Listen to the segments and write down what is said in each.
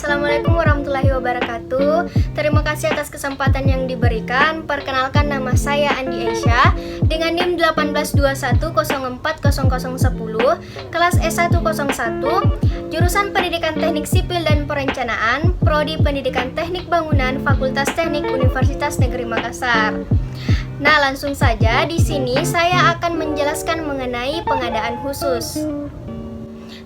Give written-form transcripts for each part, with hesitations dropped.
Assalamualaikum warahmatullahi wabarakatuh. Terima kasih atas kesempatan yang diberikan. Perkenalkan, nama saya Andi Aisyah dengan NIM 18210404010, kelas S101, jurusan Pendidikan Teknik Sipil dan Perencanaan, Prodi Pendidikan Teknik Bangunan, Fakultas Teknik Universitas Negeri Makassar. Nah, langsung saja di sini saya akan menjelaskan mengenai pengadaan khusus.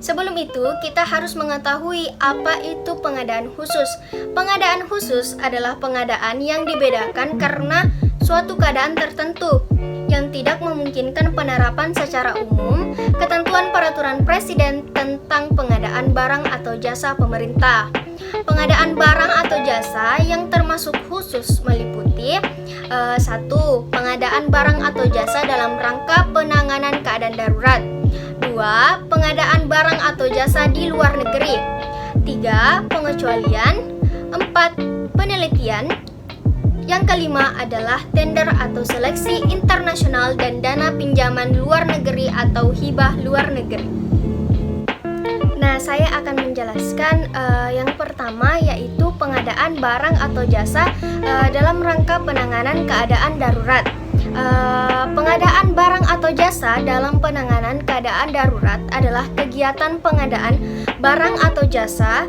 Sebelum itu, kita harus mengetahui apa itu pengadaan khusus. Pengadaan khusus adalah pengadaan yang dibedakan karena suatu keadaan tertentu yang tidak memungkinkan penerapan secara umum ketentuan peraturan presiden tentang pengadaan barang atau jasa pemerintah. Pengadaan barang atau jasa yang termasuk khusus meliputi 1. Pengadaan barang atau jasa dalam rangka penanganan keadaan darurat. 2. Pengadaan barang atau jasa di luar negeri. 3. Pengecualian. 4. Penelitian. Yang kelima adalah tender atau seleksi internasional dan dana pinjaman luar negeri atau hibah luar negeri. Nah, saya akan menjelaskan yang pertama, yaitu pengadaan barang atau jasa dalam rangka penanganan keadaan darurat. Pengadaan barang atau jasa dalam penanganan keadaan darurat adalah kegiatan pengadaan barang atau jasa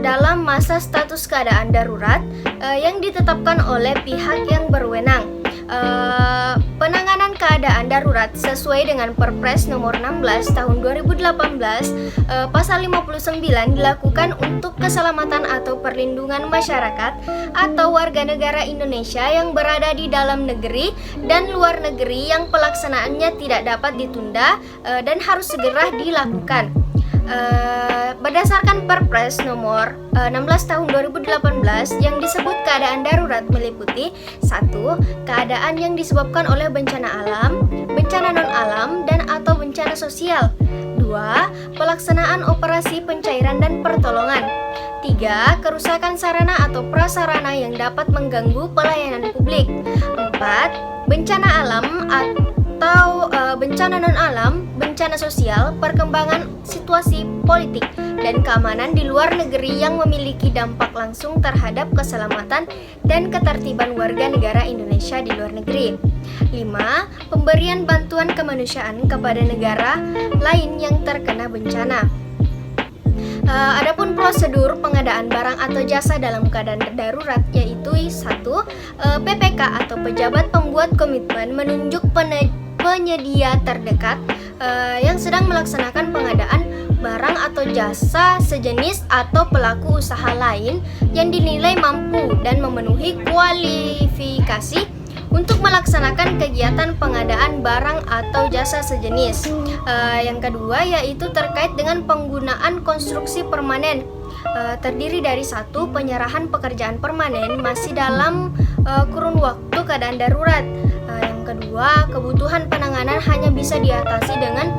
dalam masa status keadaan darurat yang ditetapkan oleh pihak yang berwenang. Penanganan keadaan darurat sesuai dengan Perpres nomor 16 tahun 2018 pasal 59 dilakukan untuk keselamatan atau perlindungan masyarakat atau warga negara Indonesia yang berada di dalam negeri dan luar negeri yang pelaksanaannya tidak dapat ditunda dan harus segera dilakukan. Berdasarkan Perpres nomor 16 tahun 2018 yang disebut keadaan darurat meliputi 1. Keadaan yang disebabkan oleh bencana alam, bencana non-alam, dan atau bencana sosial. 2. Pelaksanaan operasi pencairan dan pertolongan. 3. Kerusakan sarana atau prasarana yang dapat mengganggu pelayanan publik. 4. Bencana alam atau bencana non-alam, bencana sosial, perkembangan situasi politik dan keamanan di luar negeri yang memiliki dampak langsung terhadap keselamatan dan ketertiban warga negara Indonesia di luar negeri. 5. Pemberian bantuan kemanusiaan kepada negara lain yang terkena bencana. Adapun prosedur pengadaan barang atau jasa dalam keadaan darurat yaitu 1. PPK atau pejabat pembuat komitmen menunjuk penyedia terdekat yang sedang melaksanakan pengadaan barang atau jasa sejenis atau pelaku usaha lain yang dinilai mampu dan memenuhi kualifikasi untuk melaksanakan kegiatan pengadaan barang atau jasa sejenis. Yang kedua yaitu terkait dengan penggunaan konstruksi permanen, terdiri dari 1. Penyerahan pekerjaan permanen masih dalam kurun waktu keadaan darurat. Yang kedua, kebutuhan penanganan hanya bisa diatasi dengan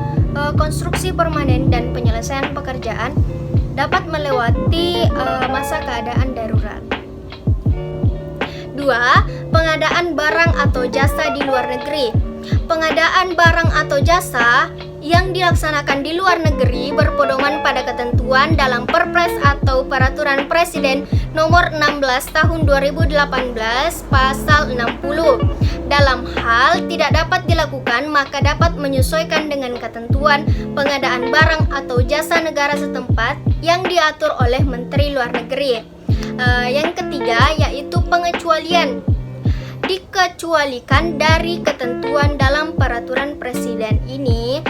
konstruksi permanen dan penyelesaian pekerjaan dapat melewati masa keadaan darurat. 2. Pengadaan barang atau jasa di luar negeri. Pengadaan barang atau jasa yang dilaksanakan di luar negeri berpedoman pada ketentuan dalam Perpres atau Peraturan Presiden nomor 16 tahun 2018 pasal 60. Dalam hal tidak dapat dilakukan, maka dapat menyesuaikan dengan ketentuan pengadaan barang atau jasa negara setempat yang diatur oleh Menteri Luar Negeri. Yang ketiga yaitu pengecualian. Dikecualikan dari ketentuan dalam peraturan presiden ini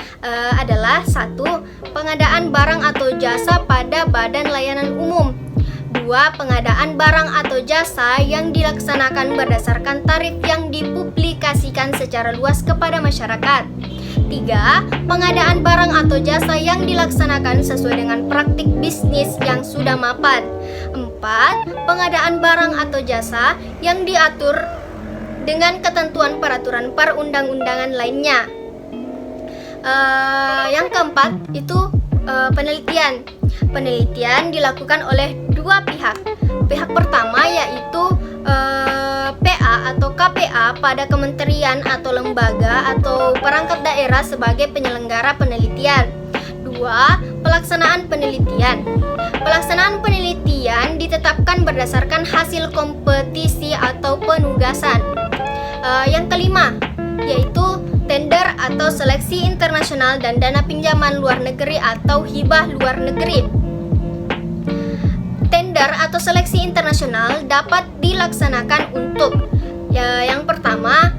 adalah 1. Pengadaan barang atau jasa pada badan layanan umum. 2. Pengadaan barang atau jasa yang dilaksanakan berdasarkan tarif yang dipublikasikan secara luas kepada masyarakat. 3. Pengadaan barang atau jasa yang dilaksanakan sesuai dengan praktik bisnis yang sudah mapan. 4. Pengadaan barang atau jasa yang diatur dengan ketentuan peraturan perundang-undangan lainnya. Yang keempat itu penelitian. Penelitian dilakukan oleh dua pihak. Pihak pertama yaitu PA atau KPA pada kementerian atau lembaga atau perangkat daerah sebagai penyelenggara penelitian. 2. Pelaksanaan penelitian. Pelaksanaan penelitian berdasarkan hasil kompetisi atau penugasan. Yang kelima, yaitu tender atau seleksi internasional dan dana pinjaman luar negeri atau hibah luar negeri. Tender atau seleksi internasional dapat dilaksanakan untuk yang pertama,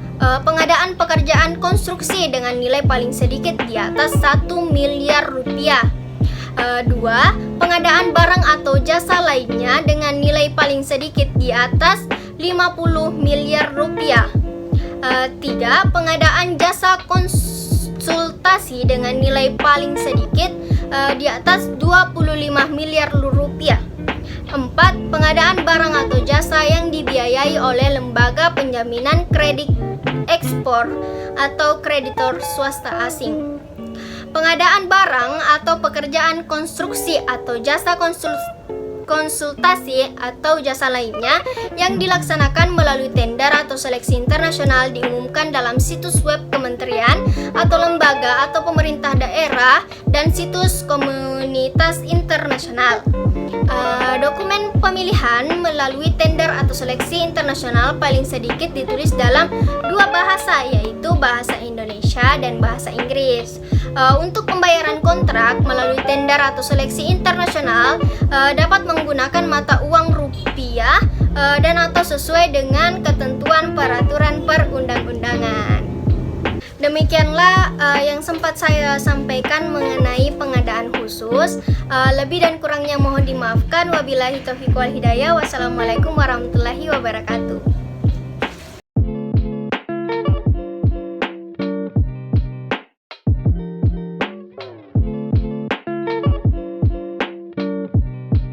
pengadaan pekerjaan konstruksi dengan nilai paling sedikit di atas 1 miliar rupiah. Dua, pengadaan barang atau jasa lainnya dengan nilai paling sedikit di atas 50 miliar rupiah. Tiga, pengadaan jasa konsultasi dengan nilai paling sedikit di atas 25 miliar rupiah. 4. Pengadaan barang atau jasa yang dibiayai oleh lembaga penjaminan kredit ekspor atau kreditor swasta asing. Pengadaan barang atau pekerjaan konstruksi atau jasa konsultasi atau jasa lainnya yang dilaksanakan melalui tender atau seleksi internasional diumumkan dalam situs web kementerian atau lembaga atau pemerintah daerah dan situs komunitas internasional. Dokumen pemilihan melalui tender atau seleksi internasional paling sedikit ditulis dalam 2 bahasa, yaitu bahasa Indonesia dan bahasa Inggris. Untuk pembayaran kontrak melalui tender atau seleksi internasional dapat menggunakan mata uang rupiah dan atau sesuai dengan ketentuan peraturan perundang-undangan. Demikianlah yang sempat saya sampaikan mengenai pengadaan khusus. Lebih dan kurangnya mohon dimaafkan. Wabillahi taufiq wal hidayah. Wassalamualaikum warahmatullahi wabarakatuh.